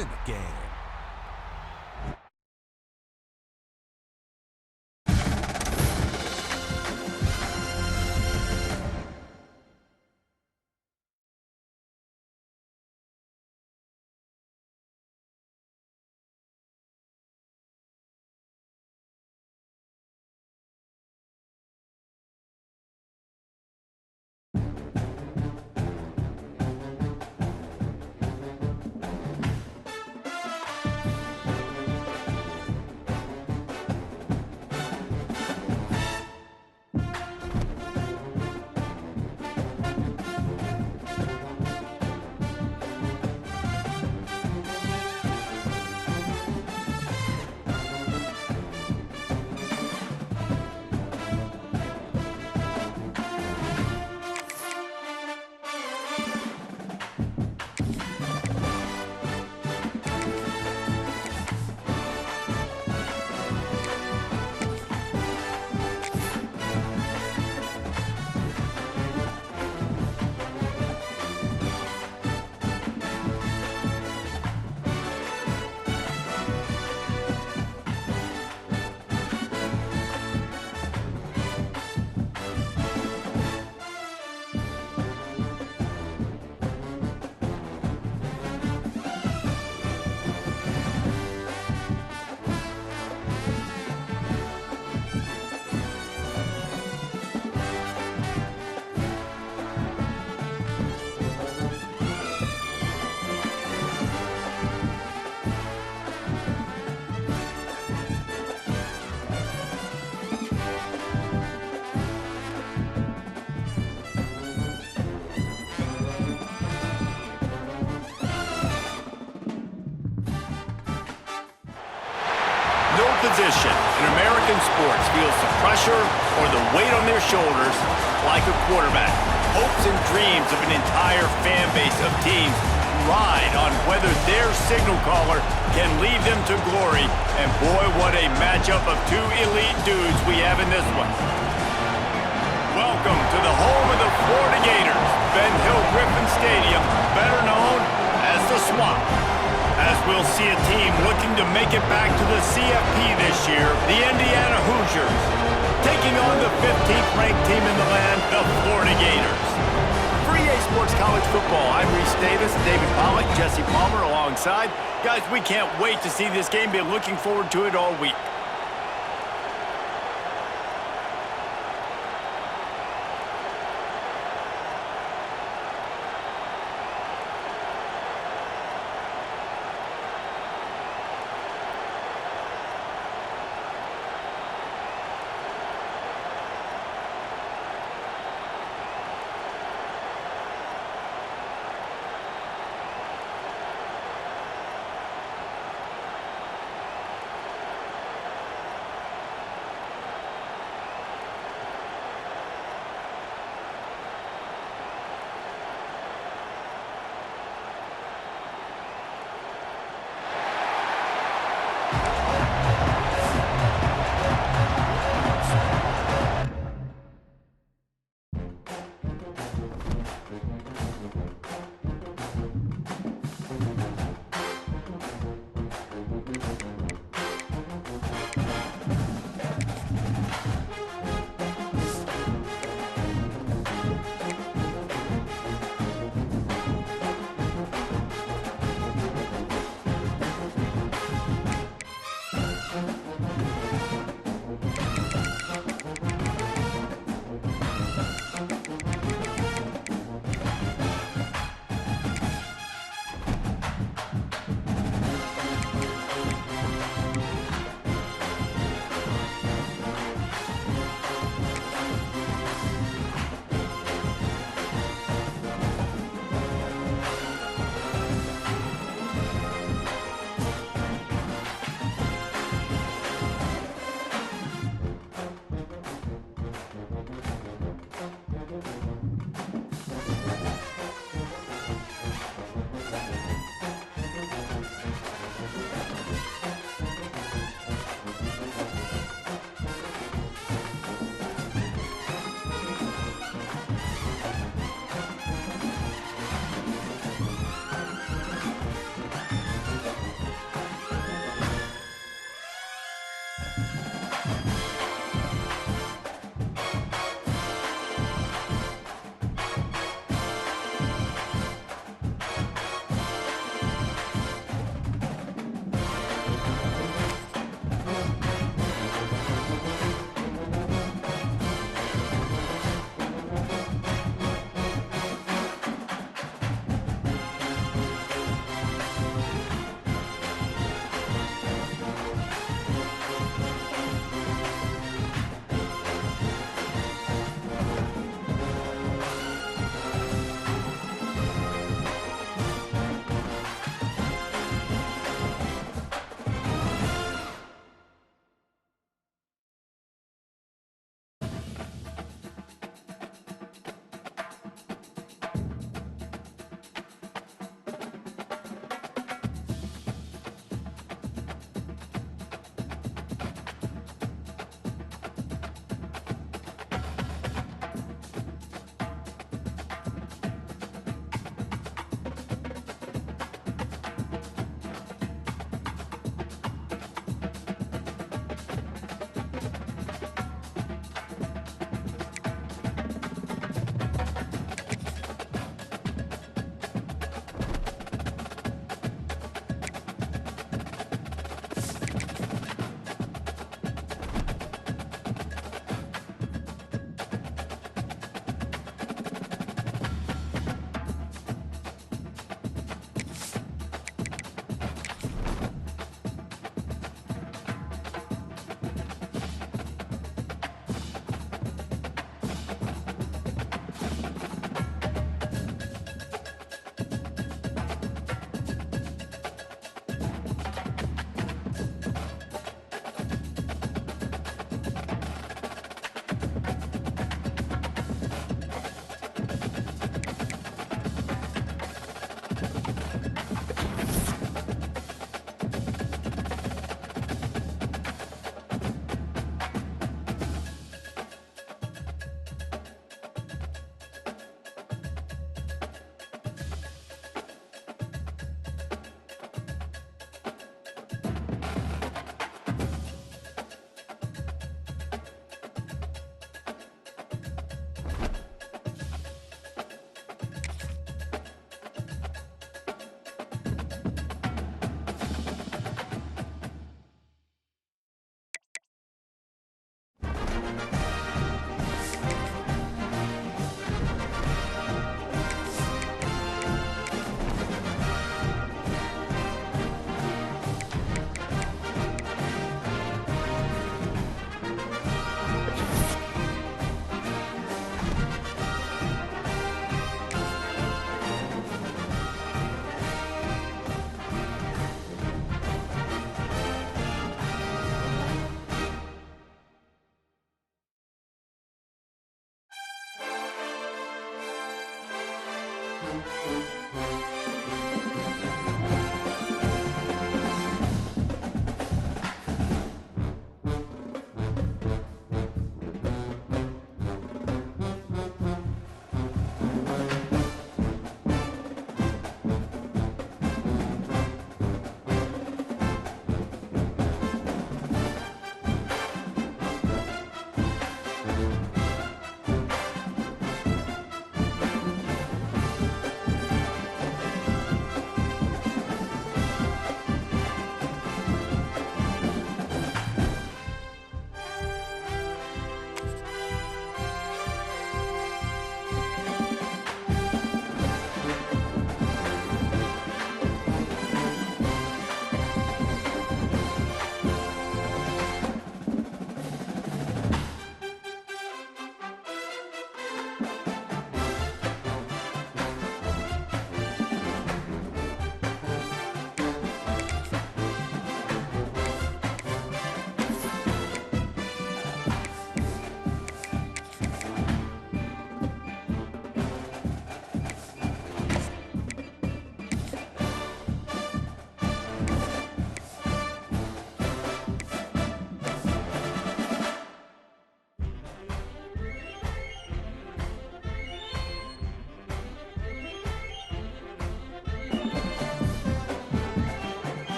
in the game. No position in American sports feels the pressure or the weight on their shoulders like a quarterback. Hopes and dreams of an entire fan base of teams ride on whether their signal caller can lead them to glory. And boy, what a matchup of two elite dudes we have in this one. Welcome to the home of the Florida Gators, Ben Hill Griffin Stadium, better known as the Swamp. As we'll see a team looking to make it back to the CFP this year, the Indiana Hoosiers, taking on the 15th ranked team in the land, the Florida Gators. For EA Sports College Football, I'm Reese Davis, David Pollack, Jesse Palmer alongside. Guys, we can't wait to see this game. Been looking forward to it all week.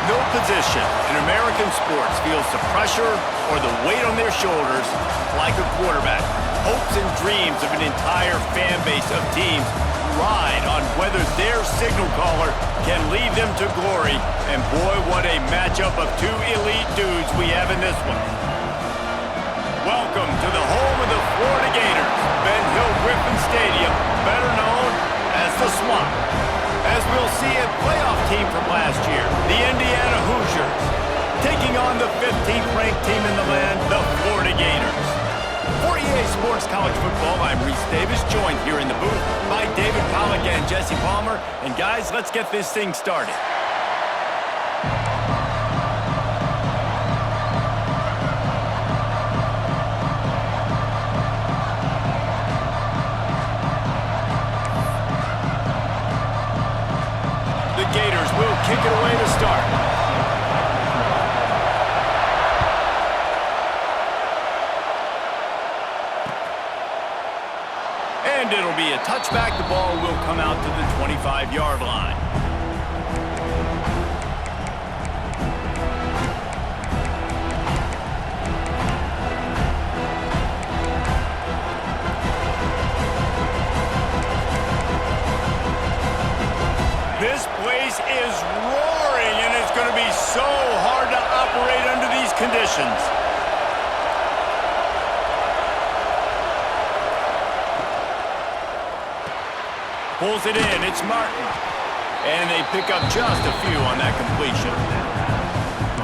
No position in American sports feels the pressure or the weight on their shoulders like a quarterback. Hopes and dreams of an entire fan base of teams ride on whether their signal caller can lead them to glory. And boy, what a matchup of two elite dudes we have in this one. Welcome to the home of the Florida Gators, Ben Hill Griffin Stadium, better known as the Swamp. As we'll see a playoff team from last year, the Indiana Hoosiers, taking on the 15th ranked team in the land, the Florida Gators. For EA Sports College Football, I'm Reese Davis, joined here in the booth by David Pollack and Jesse Palmer. And guys, let's get this thing started. The Gators will kick it away to start. And it'll be a touchback. The ball will come out to the 25-yard line. This place is roaring, and it's going to be so hard to operate under these conditions. Pulls it in, it's Martin. And they pick up just a few on that completion.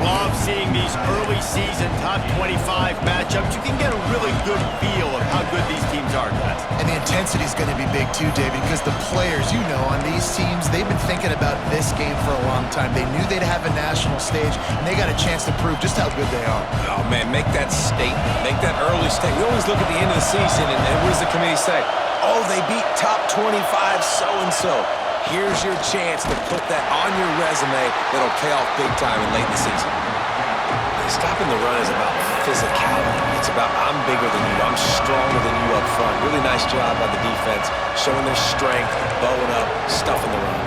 Love seeing these early season top 25 matchups. You can get a really good feel of how good these teams are, guys. And the intensity is going to be big too, David, because the players, you know, on these teams, they've been thinking about this game for a long time. They knew they'd have a national stage, and they got a chance to prove just how good they are. Oh, man, make that statement. Make that early statement. We always look at the end of the season, and what does the committee say? Oh, they beat top 25 so-and-so. Here's your chance to put that on your resume that'll pay off big time in late in the season. Stopping the run is about physicality. It's about I'm bigger than you, I'm stronger than you up front. Really nice job by the defense, showing their strength, bowing up, stuffing the run.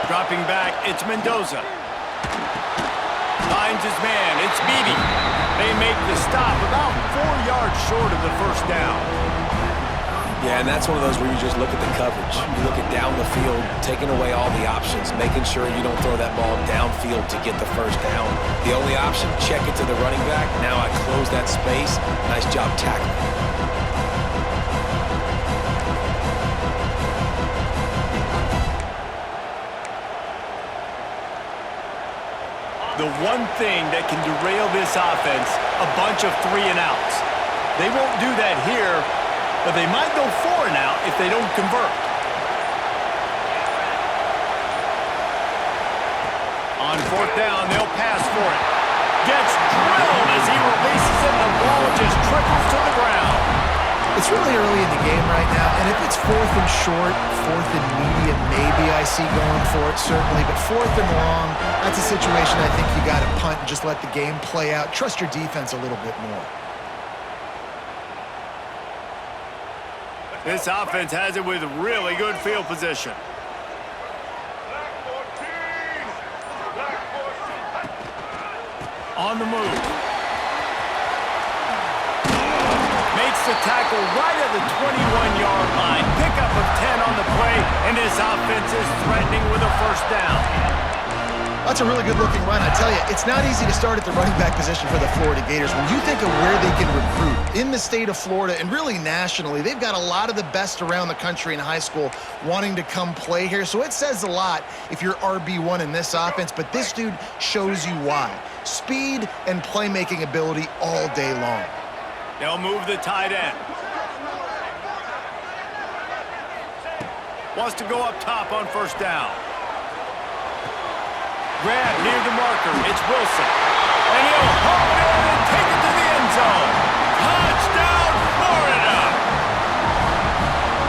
Dropping back, it's Mendoza. Finds his man, it's Beebe. They make the stop about 4 yards short of the first down. Yeah, and that's one of those where you just look at the coverage. You look at down the field, taking away all the options, making sure you don't throw that ball downfield to get the first down. The only option, check it to the running back. Now I close that space. Nice job tackling. The one thing that can derail this offense, a bunch of 3-and-outs. They won't do that here, but they might go 4-and-out if they don't convert. On fourth down, they'll pass for it. Gets drilled as he releases it, and the ball just trickles to the ground. It's really early in the game right now, and if it's 4th and short, 4th and medium, maybe I see going for it, certainly. But 4th and long, that's a situation I think you got to punt and just let the game play out. Trust your defense a little bit more. This offense has it with really good field position. On the move. Makes the tackle right at the 21-yard line. Pickup of 10 on the play, and this offense is threatening with a first down. That's a really good-looking run. I tell you, it's not easy to start at the running back position for the Florida Gators. When you think of where they can recruit in the state of Florida and really nationally, they've got a lot of the best around the country in high school wanting to come play here. So it says a lot if you're RB1 in this offense, but this dude shows you why. Speed and playmaking ability all day long. They'll move the tight end. Wants to go up top on first down. Grab near the marker. It's Wilson. And he'll haul it in and take it to the end zone. Touchdown, Florida!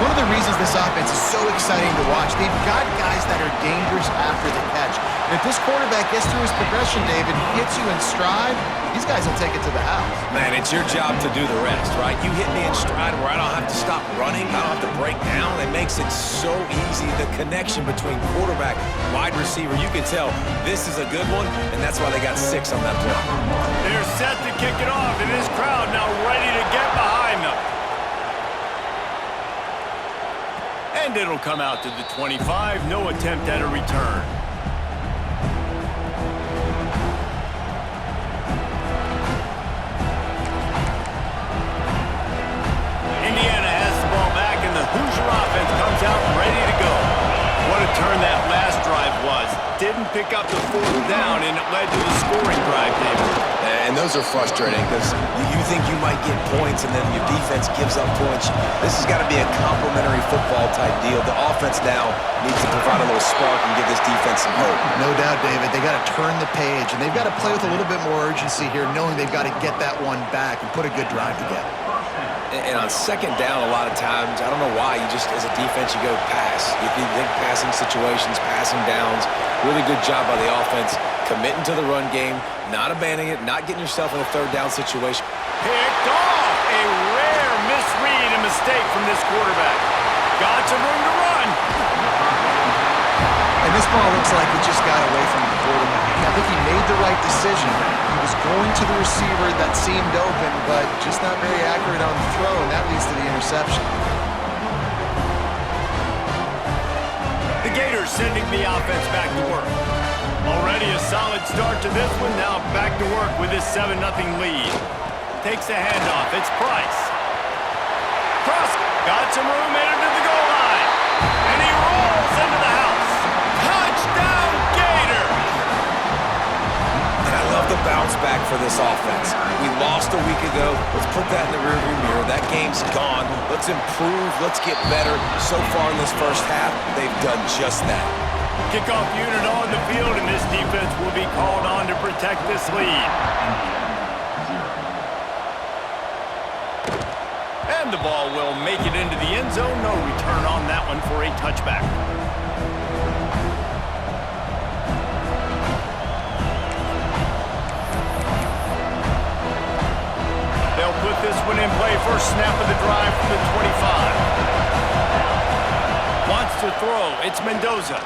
One of the reasons this offense is so exciting to watch, they've got guys that are dangerous after the catch. And if this quarterback gets through his progression, David, hits you in stride, these guys will take it to the house. Man, it's your job to do the rest, right? You hit me in stride where I don't have to stop running. I don't have to break down. It makes it so easy. The connection between quarterback, wide receiver, you can tell this is a good one, and that's why they got 6 on that play. They're set to kick it off, and this crowd now ready to get behind them. And it'll come out to the 25. No attempt at a return. Indiana has the ball back, and the Hoosier offense comes out ready to go. What a turn that last drive was. Didn't pick up the 4th down, and it led to the scoring drive, David. And those are frustrating because you think you might get points and then your defense gives up points. This has got to be a complementary football type deal. The offense now needs to provide a little spark and give this defense some hope. No doubt, David. They got to turn the page, and they've got to play with a little bit more urgency here, knowing they've got to get that one back and put a good drive together. And on second down, a lot of times, I don't know why, you just, as a defense, you go pass. You think passing situations, passing downs. Really good job by the offense, committing to the run game, not abandoning it, not getting yourself in a 3rd down situation. Picked off. A rare misread and mistake from this quarterback. Got some room to run. And this ball looks like it just got away from the quarterback. I think he made the right decision. He was going to the receiver that seemed open, but just not very accurate on the throw, and that leads to the interception. The Gators sending the offense back to work. Already a solid start to this one. Now back to work with this 7-0 lead. Takes the handoff. It's Price. Cross. Got some room headed to the goal line. And he rolls into the house. Touchdown, Gators! And I love the bounce back for this offense. We lost a week ago. Let's put that in the rearview mirror. That game's gone. Let's improve. Let's get better. So far in this first half, they've done just that. Kickoff unit on the field, and this defense will be called on to protect this lead. And the ball will make it into the end zone. No return on that one for a touchback. They'll put this one in play. First snap of the drive from the 25. Wants to throw. It's Mendoza.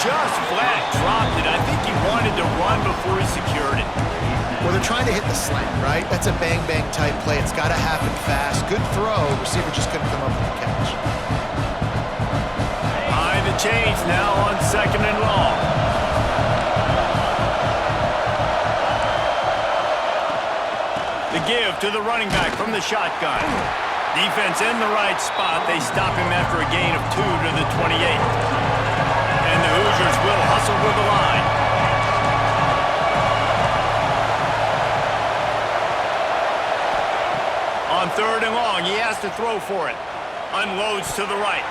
just flat dropped it. I think he wanted to run before he secured it. Well, they're trying to hit the slant, right? That's a bang-bang type play. It's got to happen fast. Good throw. Receiver just couldn't come up with the catch. Behind the chains now on 2nd and long. The give to the running back from the shotgun. Defense in the right spot. They stop him after a gain of 2 to the 28. And the Hoosiers will hustle with the line. On 3rd and long, he has to throw for it. Unloads to the right.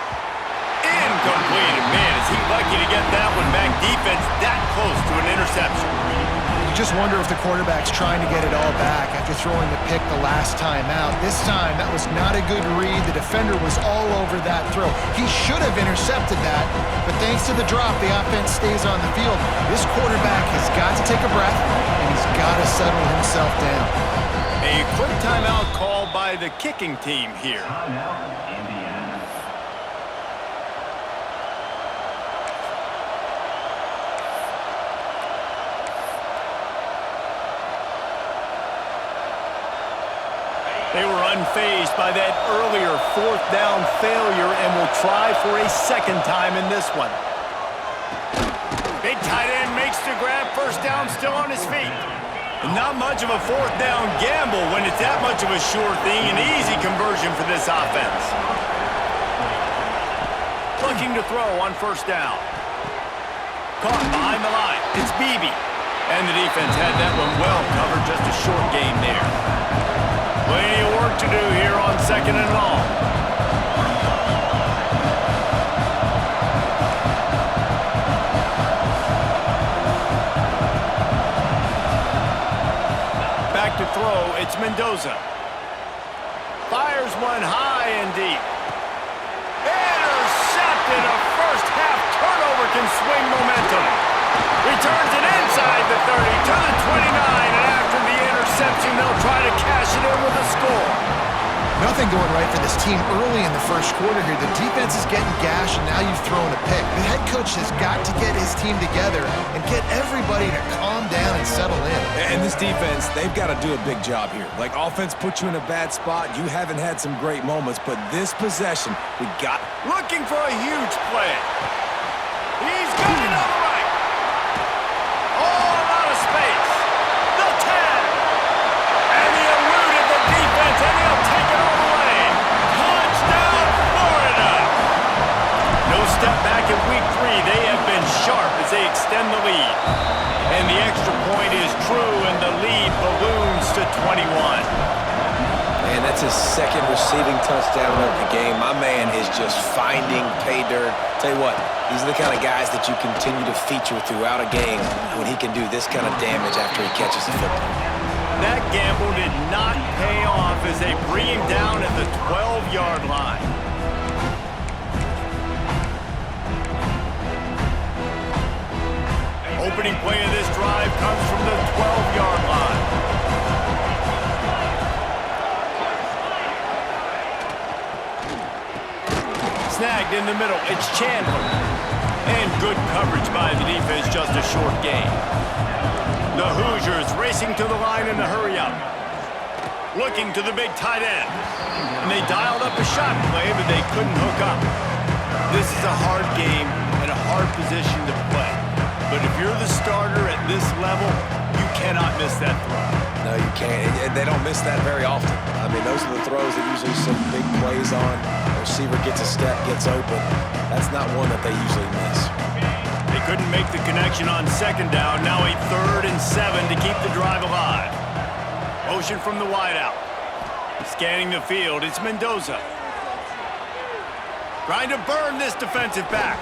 Incomplete. Man, is he lucky to get that one back. Defense that close to an interception. You just wonder if the quarterback's trying to get it all back after throwing the pick the last time out. This time, that was not a good read. The defender was all over that throw. He should have intercepted that, but thanks to the drop, the offense stays on the field. This quarterback has got to take a breath, and he's got to settle himself down. A quick timeout call by the kicking team here. They were unfazed by that earlier 4th down failure and will try for a 2nd time in this one. Big tight end makes the grab. 1st down, still on his feet. Not much of a 4th down gamble when it's that much of a sure thing. An easy conversion for this offense. Looking to throw on 1st down. Caught behind the line. It's Beebe. And the defense had that one well covered. Just a short gain there. Plenty of work to do here on 2nd and long. Back to throw, it's Mendoza. Fires one high and deep. Intercepted. A first-half turnover can swing momentum. Returns it inside the 30 to the 29, and after the interception, they'll try to cash it in with a score. Nothing going right for this team early in the 1st quarter here. The defense is getting gashed, and now you've thrown a pick. The head coach has got to get his team together and get everybody to calm down and settle in. And this defense, they've got to do a big job here. Like, offense puts you in a bad spot. You haven't had some great moments, but this possession, we got... Looking for a huge play. He's got it on the right. All out of space. The 10. And he eluded the defense, and he'll take it all the way. Touchdown, Florida. No step back in week 3. They have been sharp as they extend the lead. And the extra point is true, and the lead balloons to 21. Man, that's his 2nd receiving touchdown of the game. My man is just finding pay dirt. Tell you what, these are the kind of guys that you continue to feature throughout a game when he can do this kind of damage after he catches the football. That gamble did not pay off as they bring him down at the 12-yard line. Opening play of this drive comes from the 12-yard line. Snagged in the middle. It's Chandler. And good coverage by the defense, just a short gain. The Hoosiers racing to the line in the hurry-up. Looking to the big tight end. And they dialed up a shot play, but they couldn't hook up. This is a hard game and a hard position to play. But if you're the starter at this level, you cannot miss that throw. No, you can't. And they don't miss that very often. I mean, those are the throws that usually some big plays on. The receiver gets a step, gets open. That's not one that they usually miss. They couldn't make the connection on 2nd down. Now a 3rd and 7 to keep the drive alive. Motion from the wideout. Scanning the field, it's Mendoza. Trying to burn this defensive back.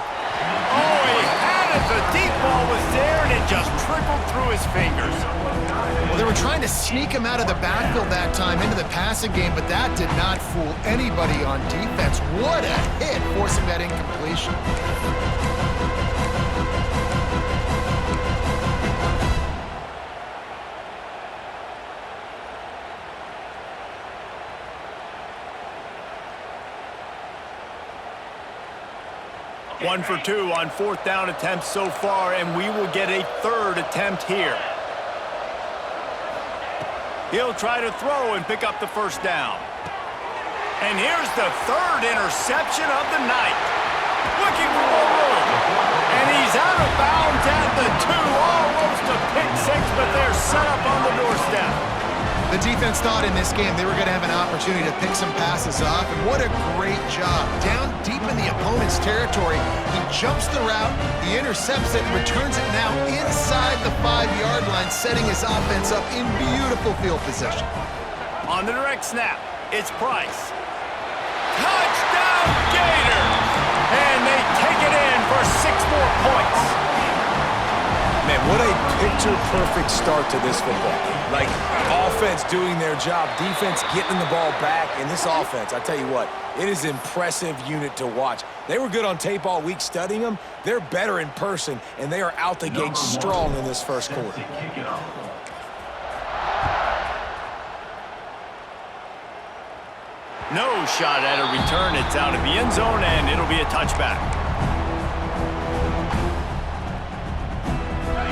Oh, he had it. The deep ball was there, and it just trickled through his fingers. Well, they were trying to sneak him out of the backfield that time into the passing game, but that did not fool anybody on defense. What a hit, forcing that incompletion. 1 for 2 on 4th down attempts so far, and we will get a 3rd attempt here. He'll try to throw and pick up the 1st down. And here's the 3rd interception of the night. Looking for more room. And he's out of bounds at the 2. Almost a pick 6, but they're set up on the doorstep. The defense thought in this game they were going to have an opportunity to pick some passes off, and what a great job. Down deep in the opponent's territory, he jumps the route, he intercepts it, and returns it now inside the 5-yard line, setting his offense up in beautiful field position. On the direct snap, it's Price. Touchdown Gators! And they take it in for 6 more points. Man, what a picture-perfect start to this football game. Like, offense doing their job, defense getting the ball back, and this offense, I tell you what, it is an impressive unit to watch. They were good on tape all week studying them. They're better in person, and they are out the gate strong in this first quarter. No shot at a return. It's out of the end zone, and it'll be a touchback.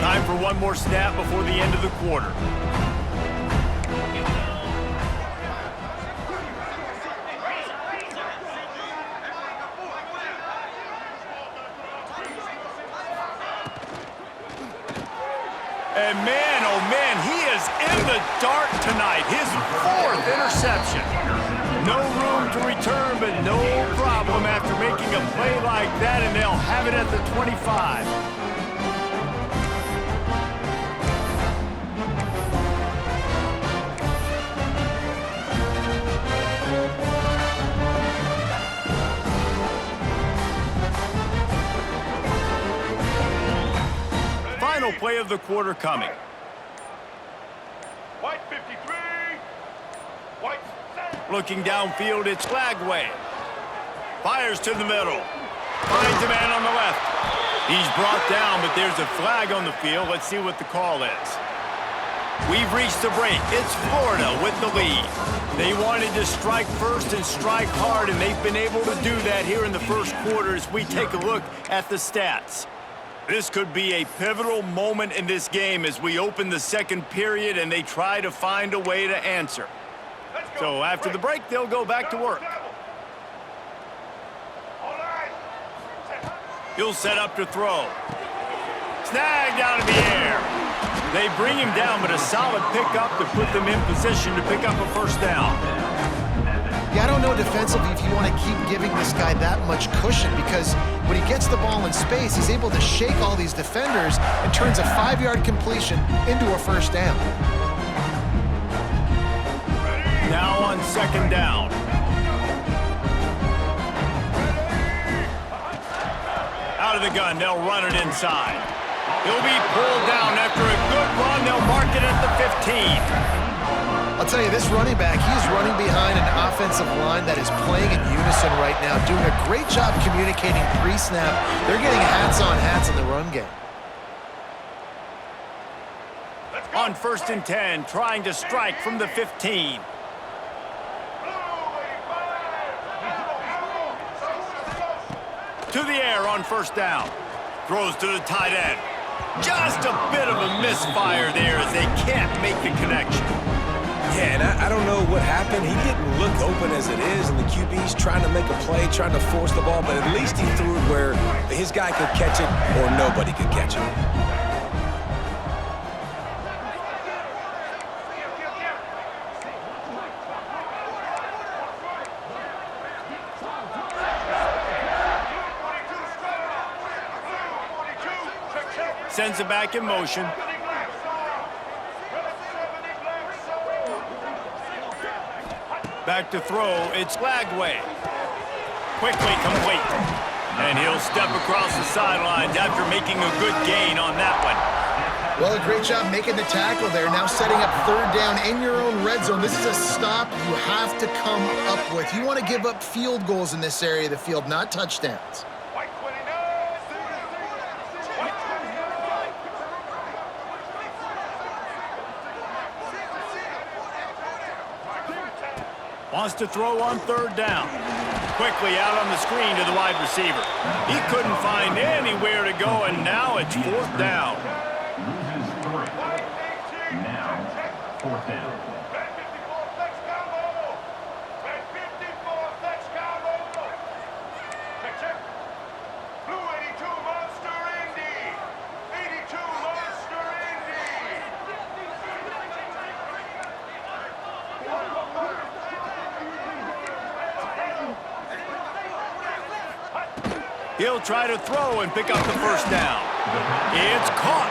Time for one more snap before the end of the quarter. And man, oh man, he is in the dark tonight. His 4th interception. No room to return, but no problem after making a play like that, and they'll have it at the 25. Final play of the quarter coming. White 53. White. Looking downfield, it's Flagway. Fires to the middle. Finds a man on the left. He's brought down, but there's a flag on the field. Let's see what the call is. We've reached the break. It's Florida with the lead. They wanted to strike first and strike hard, and they've been able to do that here in the first quarter as we take a look at the stats. This could be a pivotal moment in this game as we open the second period and they try to find a way to answer. So after the break, they'll go back to work. He'll set up to throw. Snagged out of the air. They bring him down, but a solid pickup to put them in position to pick up a 1st down. Yeah, I don't know defensively if you want to keep giving this guy that much cushion, because when he gets the ball in space, he's able to shake all these defenders and turns a 5-yard completion into a 1st down. Now on 2nd down. Out of the gun, they'll run it inside. He'll be pulled down after a good run. They'll mark it at the 15. I'll tell you, this running back, he's running behind an offensive line that is playing in unison right now, doing a great job communicating pre-snap. They're getting hats on hats in the run game. On 1st and 10, trying to strike from the 15. To the air on 1st down. Throws to the tight end. Just a bit of a misfire there as they can't make the connection. Yeah, and I don't know what happened. He didn't look open as it is, and the QB's trying to make a play, trying to force the ball, but at least he threw it where his guy could catch it or nobody could catch it. Sends it back in motion. Back to throw, it's Flagway. Quickly complete. And he'll step across the sidelines after making a good gain on that one. Well, a great job making the tackle there. Now setting up 3rd down in your own red zone. This is a stop you have to come up with. You want to give up field goals in this area of the field, not touchdowns. Wants to throw on 3rd down. quickly out on the screen to the wide receiver. He couldn't find anywhere to go, and now it's fourth down. Loses 3. Now, fourth down. Red 54 flex combo. Red 54 flex combo. Check. Blue 82 Monster Indy. 82 Monster Indy. He'll try to throw and pick up the first down. It's caught.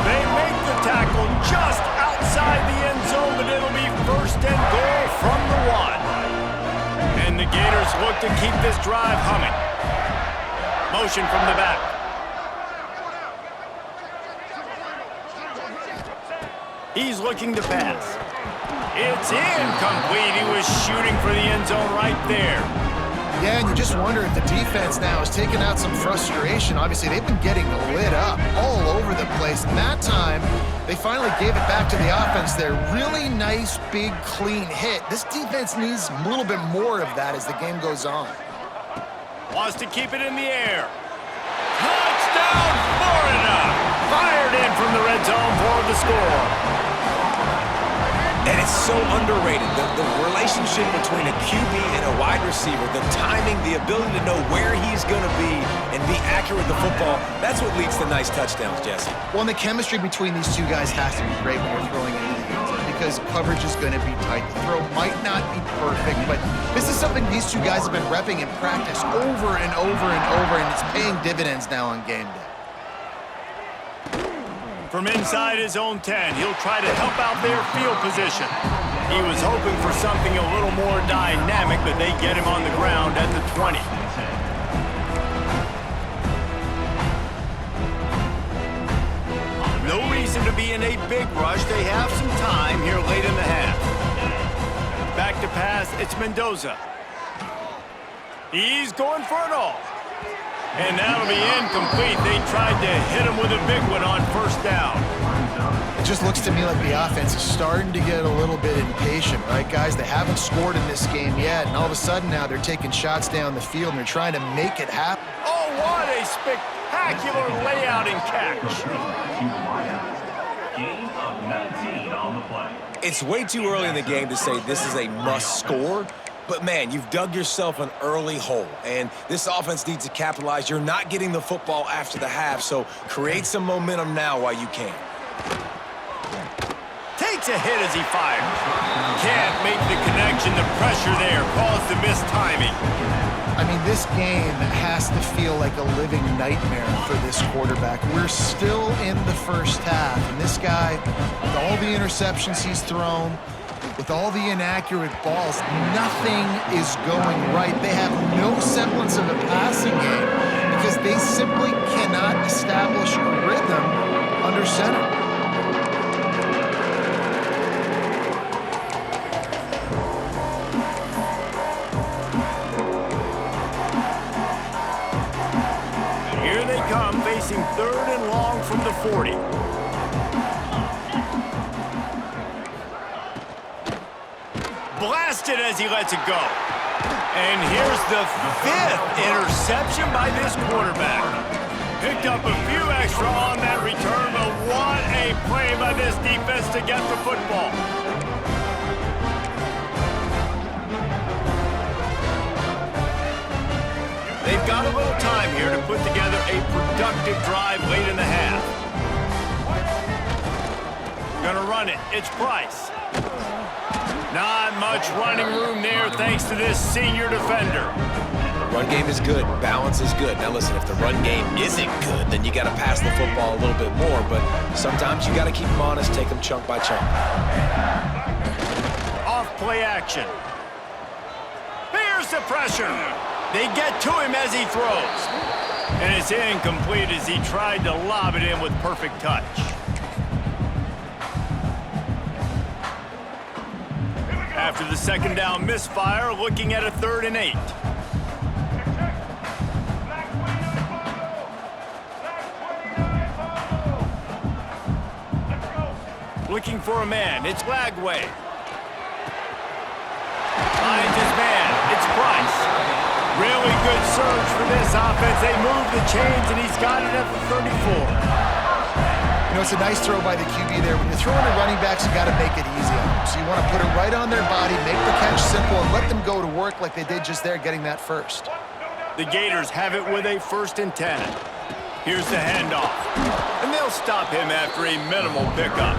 They make the tackle just outside the end zone, but it'll be first and goal from the 1. And the Gators look to keep this drive humming. Motion from the back. He's looking to pass. It's incomplete. He was shooting for the end zone right there. Yeah, and you just wonder if the defense now is taking out some frustration. Obviously, they've been getting lit up all over the place. And that time, they finally gave it back to the offense there. Really nice, big, clean hit. This defense needs a little bit more of that as the game goes on. Wants to keep it in the air. Touchdown, Florida! Fired in from the red zone for the score. And it's so underrated, the relationship between a QB and a wide receiver, the timing, the ability to know where he's going to be and be accurate with the football, that's what leads to nice touchdowns, Jesse. Well, and the chemistry between these two guys has to be great when you're throwing into the end zone because coverage is going to be tight. The throw might not be perfect, but this is something these two guys have been repping in practice over and over and over, and it's paying dividends now on game day. From inside his own 10, he'll try to help out their field position. He was hoping for something a little more dynamic, but they get him on the ground at the 20. No reason to be in a big rush. They have some time here late in the half. Back to pass, it's Mendoza. He's going for it all. And that'll be incomplete. They tried to hit him with a big one on first down. It just looks to me like the offense is starting to get a little bit impatient, right, guys? They haven't scored in this game yet, and all of a sudden now they're taking shots down the field, and they're trying to make it happen. Oh, what a spectacular layout and catch. Gain of 19 on the play. It's way too early in the game to say this is a must score. But, man, you've dug yourself an early hole, and this offense needs to capitalize. You're not getting the football after the half, so create some momentum now while you can. Takes a hit as he fires. Can't make the connection. The pressure there caused the missed timing. I mean, this game has to feel like a living nightmare for this quarterback. We're still in the first half, and this guy, with all the interceptions he's thrown, with all the inaccurate balls, nothing is going right. They have no semblance of a passing game because they simply cannot establish a rhythm under center. Here they come, facing 3rd and long from the 40. Blasted as he lets it go. And here's the 5th interception by this quarterback. Picked up a few extra on that return, but what a play by this defense to get the football. They've got a little time here to put together a productive drive late in the half. Gonna run it. It's Price. Not much running room there thanks to this senior defender. Run game is good. Balance is good. Now listen, if the run game isn't good, then you got to pass the football a little bit more. But sometimes you got to keep them honest, take them chunk by chunk. Off play action. Here's the pressure. They get to him as he throws. And it's incomplete as he tried to lob it in with perfect touch. After the second down misfire, looking at a 3rd and 8. Looking for a man. It's Lagway. Finds his man. It's Price. Really good surge for this offense. They move the chains, and he's got it at the 34. You know, it's a nice throw by the QB there. When you're throwing to running backs, you got to make it easy on them. So you want to put it right on their body, make the catch simple, and let them go to work like they did just there, getting that first. The Gators have it with a 1st and 10. Here's the handoff. And they'll stop him after a minimal pickup.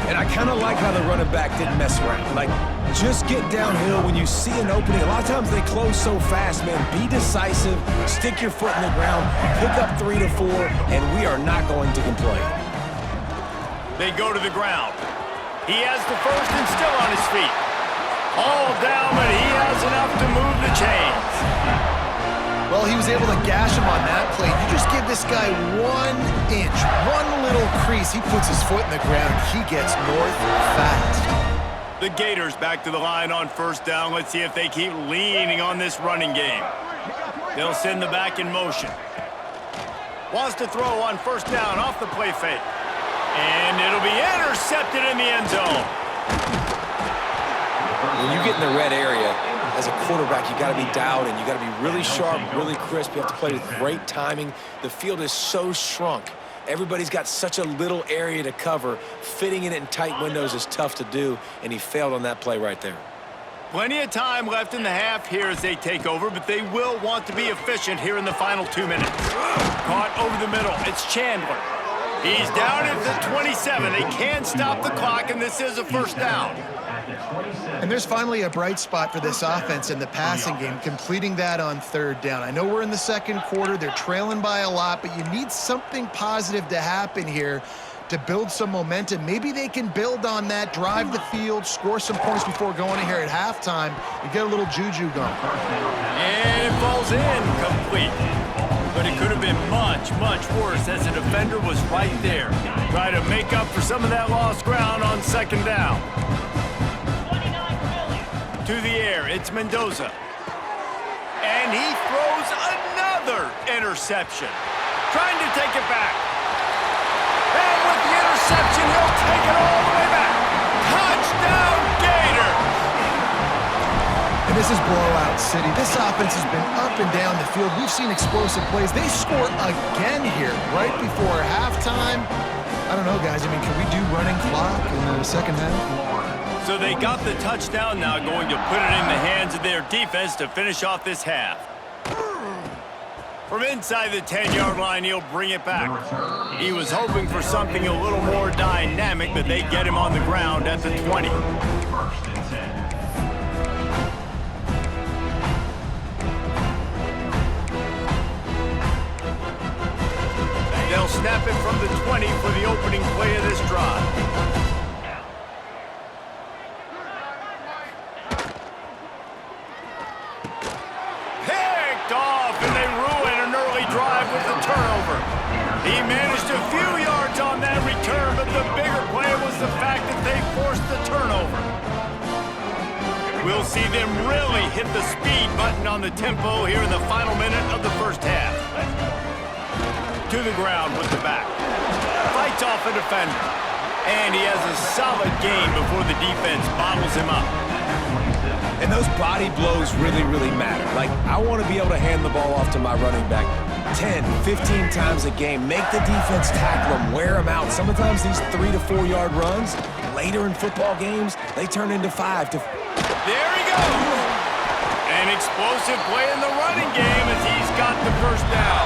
And I kind of like how the running back didn't mess around. Like, just get downhill when you see an opening. A lot of times they close so fast, man. Be decisive, stick your foot in the ground, pick up 3 to 4, and we are not going to complain. They go to the ground. He has the first and still on his feet. All down, but he has enough to move the chains. Well, he was able to gash him on that play. You just give this guy 1 inch, one little crease. He puts his foot in the ground. He gets north fast. The Gators back to the line on 1st down. Let's see if they keep leaning on this running game. They'll send the back in motion. Wants to throw on 1st down off the play fake. And it'll be intercepted in the end zone. When you get in the red area, as a quarterback, you got to be dialed in. You got to be really sharp, really crisp. You have to play with great timing. The field is so shrunk. Everybody's got such a little area to cover. Fitting it in tight windows is tough to do, and he failed on that play right there. Plenty of time left in the half here as they take over, but they will want to be efficient here in the final 2 minutes. Caught over the middle. It's Chandler. He's down at the 27. They can't stop the clock, and this is a 1st down. And there's finally a bright spot for this offense in the passing game, completing that on 3rd down. I know we're in the 2nd quarter. They're trailing by a lot, but you need something positive to happen here to build some momentum. Maybe they can build on that, drive the field, score some points before going in here at halftime, and get a little juju going. And it falls in complete. But it could have been much, much worse as the defender was right there. Try to make up for some of that lost ground on 2nd down. To the air, it's Mendoza. And he throws another interception. Trying to take it back. And with the interception, he'll take it all the way back. Touchdown, Gators! And this is blowout city. This offense has been up and down the field. We've seen explosive plays. They score again here right before halftime. I don't know, guys. I mean, can we do running clock in the 2nd half? So they got the touchdown now, going to put it in the hands of their defense to finish off this half. From inside the 10-yard line, he'll bring it back. He was hoping for something a little more dynamic, but they get him on the ground at the 20. 1st and 10. They'll snap it from the 20 for the opening play of this drive. He managed a few yards on that return, but the bigger play was the fact that they forced the turnover. We'll see them really hit the speed button on the tempo here in the final minute of the 1st half. To the ground with the back. Fights off a defender. And he has a solid gain before the defense bottles him up. And those body blows really, really matter. Like, I want to be able to hand the ball off to my running back 10, 15 times a game. Make the defense tackle them, wear them out. Sometimes these 3 to 4 yard runs, later in football games, they turn into 5 to... There he goes! An explosive play in the running game as he's got the 1st down.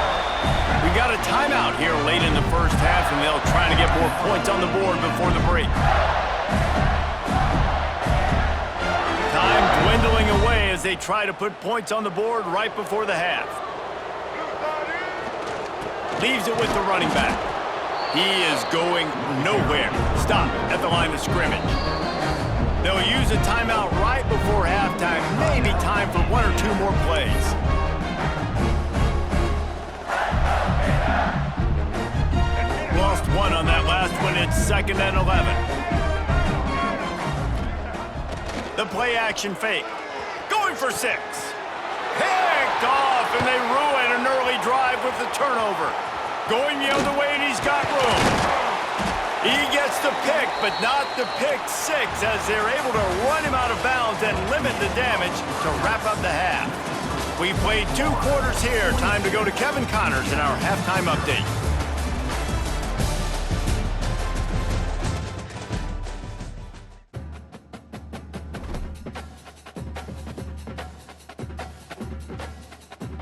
We got a timeout here late in the 1st half, and they'll try to get more points on the board before the break. Time dwindling away as they try to put points on the board right before the half. Leaves it with the running back. He is going nowhere. Stop at the line of scrimmage. They'll use a timeout right before halftime. Maybe time for 1 or 2 more plays. Lost 1 on that last one. It's 2nd and 11. The play action fake. Going for 6. Picked off, and they ruin an early drive with the turnover. Going the other way, and he's got room. He gets the pick, but not the pick 6, as they're able to run him out of bounds and limit the damage to wrap up the half. We've played 2 quarters here. Time to go to Kevin Connors in our halftime update.